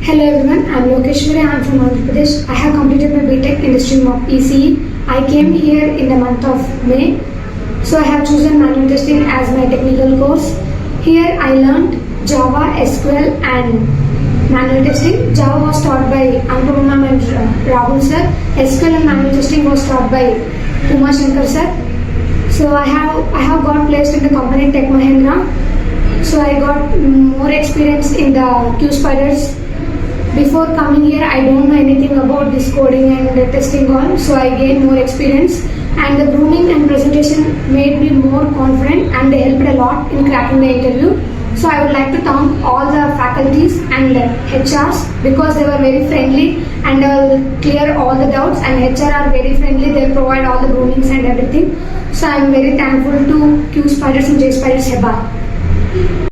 Hello everyone, I am Lokeshwari, I am from Andhra Pradesh. I have completed my BTech in the stream of ECE. I came here in the month of May. So I have chosen manual testing as my technical course. Here I learned Java, SQL and manual testing. Java was taught by Anupama ma'am and Rahul sir. SQL and manual testing was taught by Uma Shankar sir. So I have got placed in the company Tech Mahindra. So I got more experience in the Qspiders. Before coming here, I don't know anything about this coding and testing on, so I gained more experience. And the grooming and presentation made me more confident, and they helped a lot in cracking the interview. So I would like to thank all the faculties and HRs because they were very friendly and clear all the doubts. And HR are very friendly; they provide all the groomings and everything. So I am very thankful to Qspiders and Qspiders Hebbal.